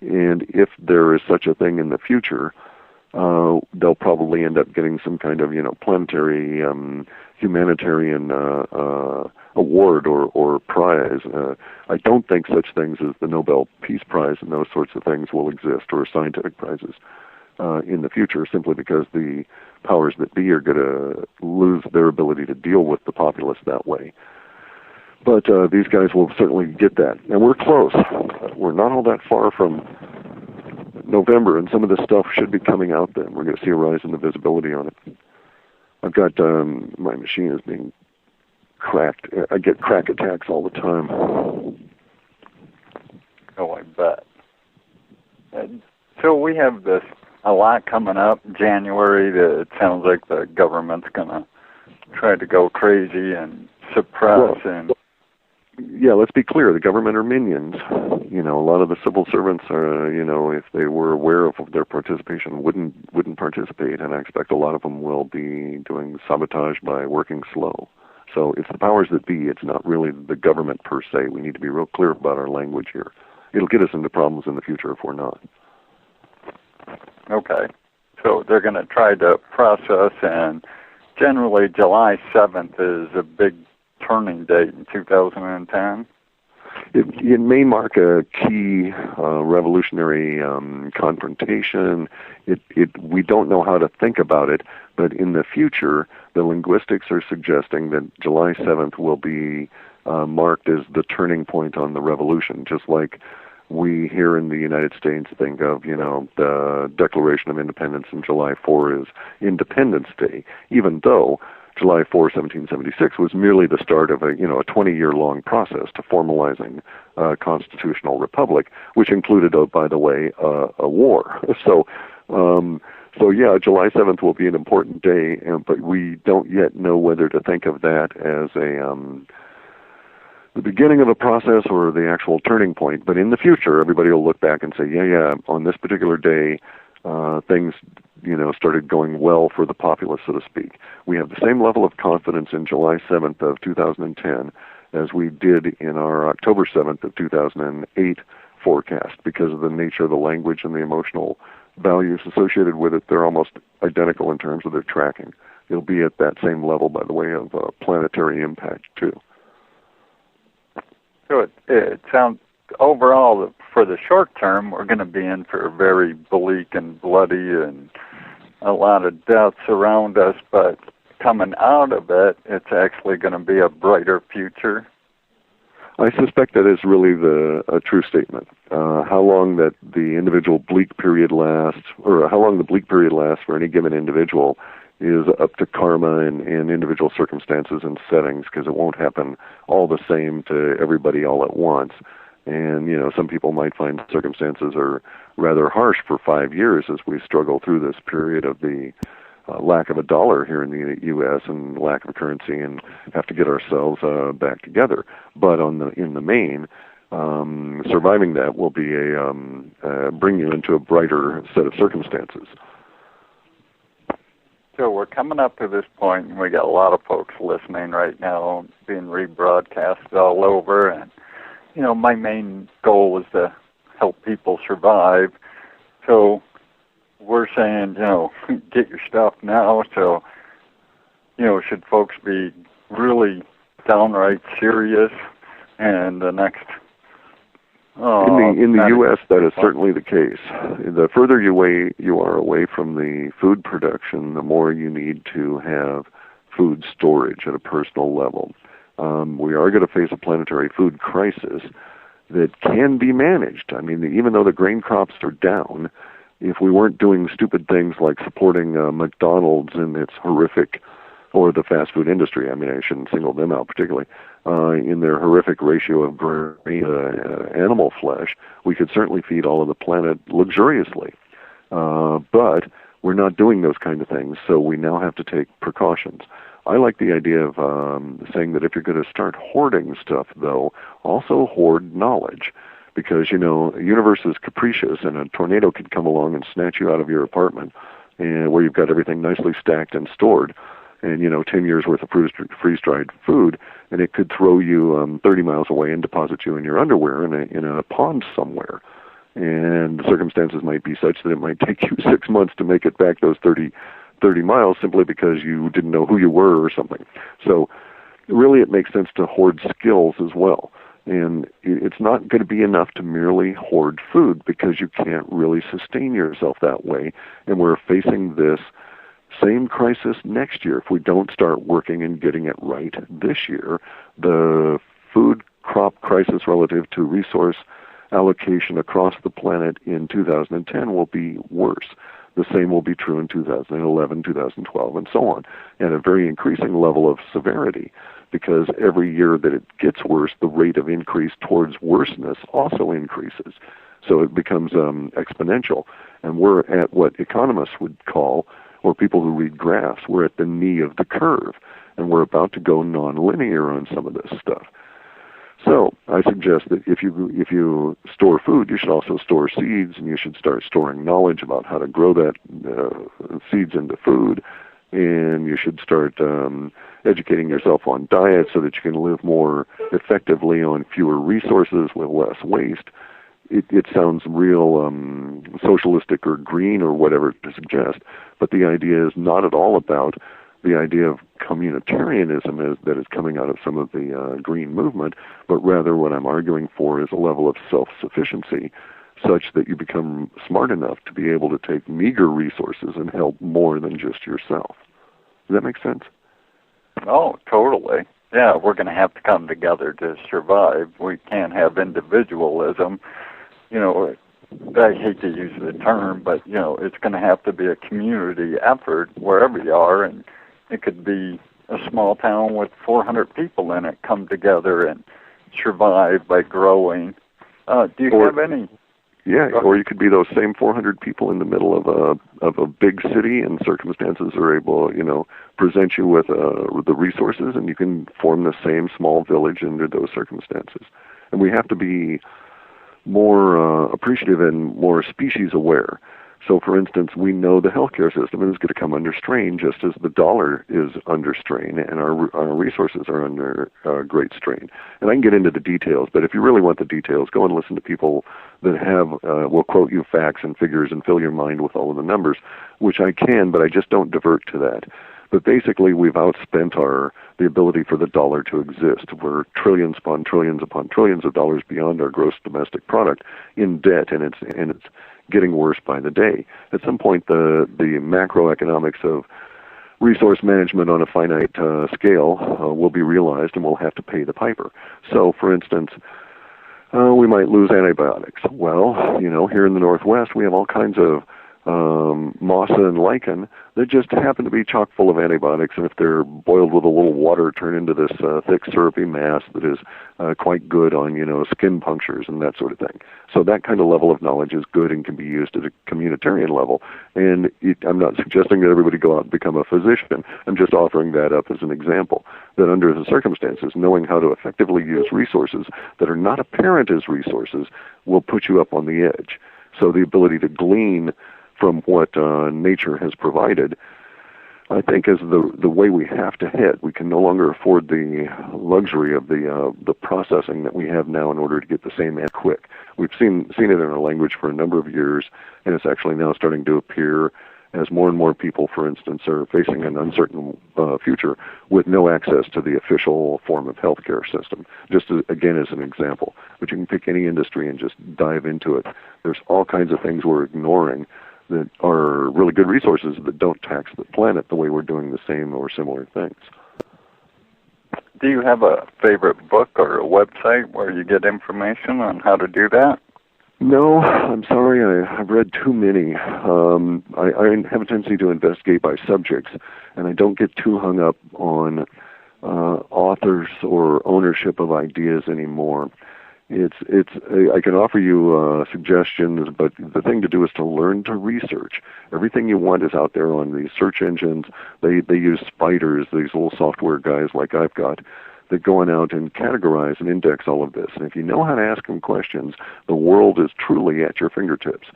And if there is such a thing in the future, they'll probably end up getting some kind of, planetary, humanitarian award or prize. I don't think such things as the Nobel Peace Prize and those sorts of things will exist, or scientific prizes in the future, simply because the powers that be are going to lose their ability to deal with the populace that way. But these guys will certainly get that. And we're close. We're not all that far from November, and some of this stuff should be coming out then. We're going to see a rise in the visibility on it. I've got, my machine is being cracked. I get crack attacks all the time. Oh, I bet. So we have a lot coming up in January that it sounds like the government's going to try to go crazy and suppress Yeah, let's be clear. The government are minions. A lot of the civil servants are, if they were aware of their participation, wouldn't participate, and I expect a lot of them will be doing sabotage by working slow. So it's the powers that be. It's not really the government per se. We need to be real clear about our language here. It'll get us into problems in the future if we're not. Okay. So they're going to try to process, and generally July 7th is a big turning date in 2010. It may mark a key revolutionary confrontation. We don't know how to think about it, but in the future, the linguistics are suggesting that July 7th will be marked as the turning point on the revolution, just like we here in the United States think of, the Declaration of Independence and July 4 is Independence Day, even though July 4, 1776 was merely the start of a 20-year-long process to formalizing a constitutional republic, which included, by the way, a war. So yeah, July 7th will be an important day, but we don't yet know whether to think of that as the beginning of a process or the actual turning point. But in the future, everybody will look back and say, yeah, on this particular day, things, started going well for the populace, so to speak. We have the same level of confidence in July 7th of 2010 as we did in our October 7th of 2008 forecast, because of the nature of the language and the emotional values associated with it. They're almost identical in terms of their tracking. It'll be at that same level by the way of planetary impact, too. So it sounds, overall, for the short term, we're going to be in for very bleak and bloody and a lot of deaths around us, but coming out of it, it's actually going to be a brighter future. I suspect that is really a true statement. How long that the individual bleak period lasts, or how long the bleak period lasts for any given individual, is up to karma and individual circumstances and settings, because it won't happen all the same to everybody all at once. And, some people might find circumstances are rather harsh for 5 years as we struggle through this period of the lack of a dollar here in the U.S. and lack of a currency, and have to get ourselves back together. But in the main, surviving that will be bring you into a brighter set of circumstances. So we're coming up to this point, and we got a lot of folks listening right now, being rebroadcast all over, and my main goal is to help people survive. So we're saying, get your stuff now. So, should folks be really downright serious? And the next... in the U.S., that is certainly the case. The further you are away from the food production, the more you need to have food storage at a personal level. We are going to face a planetary food crisis that can be managed. I mean, even though the grain crops are down, if we weren't doing stupid things like supporting McDonald's and its horrific, or the fast food industry, I mean, I shouldn't single them out particularly, in their horrific ratio of grain animal flesh, we could certainly feed all of the planet luxuriously. But we're not doing those kind of things, so we now have to take precautions. I like the idea of saying that if you're going to start hoarding stuff, though, also hoard knowledge. Because, the universe is capricious, and a tornado could come along and snatch you out of your apartment, and where you've got everything nicely stacked and stored, and, 10 years worth of freeze-dried food, and it could throw you 30 miles away and deposit you in your underwear in a pond somewhere. and the circumstances might be such that it might take you 6 months to make it back those 30 miles simply because you didn't know who you were or something. So really it makes sense to hoard skills as well. And it's not going to be enough to merely hoard food because you can't really sustain yourself that way. And we're facing this same crisis next year if we don't start working and getting it right this year. The food crop crisis relative to resource allocation across the planet in 2010 will be worse. The same will be true in 2011, 2012, and so on, at a very increasing level of severity, because every year that it gets worse, the rate of increase towards worseness also increases. So it becomes exponential. And we're at what economists would call, or people who read graphs, we're at the knee of the curve, and we're about to go nonlinear on some of this stuff. So I suggest that if you store food, you should also store seeds, and you should start storing knowledge about how to grow that seeds into food, and you should start educating yourself on diet so that you can live more effectively on fewer resources with less waste. It sounds real socialistic or green or whatever to suggest, but the idea is not at all about the idea of communitarianism that is coming out of some of the green movement, but rather what I'm arguing for is a level of self-sufficiency such that you become smart enough to be able to take meager resources and help more than just yourself. Does that make sense? Oh, totally. Yeah, we're going to have to come together to survive. We can't have individualism. You know, I hate to use the term, but, you know, it's going to have to be a community effort wherever you are, and it could be a small town with 400 people in it come together and survive by growing. Do you have any? Yeah, or you could be those same 400 people in the middle of a big city, and circumstances are able, present you with the resources, and you can form the same small village under those circumstances. And we have to be more appreciative and more species aware. So, for instance, we know the healthcare system is going to come under strain just as the dollar is under strain, and our resources are under great strain. And I can get into the details, but if you really want the details, go and listen to people that will quote you facts and figures and fill your mind with all of the numbers, which I can, but I just don't divert to that. But basically, we've outspent the ability for the dollar to exist. We're trillions upon trillions of dollars beyond our gross domestic product in debt, and it's getting worse by the day. At some point, the macroeconomics of resource management on a finite scale will be realized, and we'll have to pay the piper. So, for instance, we might lose antibiotics. Well, here in the Northwest, we have all kinds of mossa and lichen that just happen to be chock full of antibiotics, and if they're boiled with a little water, turn into this thick syrupy mass that is quite good on skin punctures and that sort of thing. So that kind of level of knowledge is good and can be used at a communitarian level. And I'm not suggesting that everybody go out and become a physician. I'm just offering that up as an example, that under the circumstances, knowing how to effectively use resources that are not apparent as resources will put you up on the edge. So the ability to glean from what nature has provided, I think, is the way we have to head. We can no longer afford the luxury of the processing that we have now in order to get the same end quick. We've seen it in our language for a number of years, and it's actually now starting to appear as more and more people, for instance, are facing an uncertain future with no access to the official form of healthcare system. Just again as an example, but you can pick any industry and just dive into it. There's all kinds of things we're ignoring that are really good resources that don't tax the planet the way we're doing the same or similar things. Do you have a favorite book or a website where you get information on how to do that? No, I'm sorry. I've read too many. I have a tendency to investigate by subjects, and I don't get too hung up on authors or ownership of ideas anymore. I can offer you suggestions, but the thing to do is to learn to research. Everything you want is out there on these search engines. They use spiders, these little software guys like I've got, that go on out and categorize and index all of this. And if you know how to ask them questions, the world is truly at your fingertips.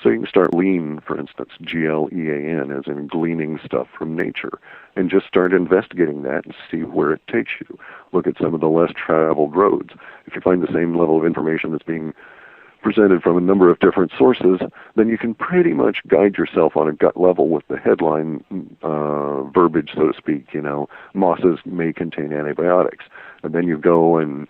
So you can start Lean, for instance, Glean, as in gleaning stuff from nature, and just start investigating that and see where it takes you. Look at some of the less traveled roads. If you find the same level of information that's being presented from a number of different sources, then you can pretty much guide yourself on a gut level with the headline verbiage, so to speak. Mosses may contain antibiotics. And then you go and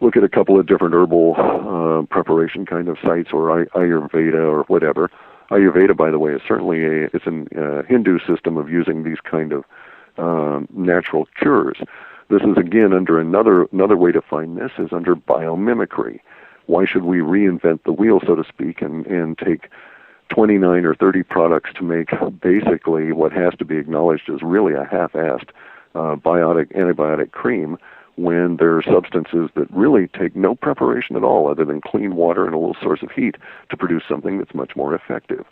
look at a couple of different herbal preparation kind of sites, or Ayurveda or whatever. Ayurveda, by the way, is certainly it's a Hindu system of using these kind of natural cures. This is, again, under another way to find this is under biomimicry. Why should we reinvent the wheel, so to speak, and take 29 or 30 products to make basically what has to be acknowledged as really a half-assed antibiotic cream, when there are substances that really take no preparation at all other than clean water and a little source of heat to produce something that's much more effective?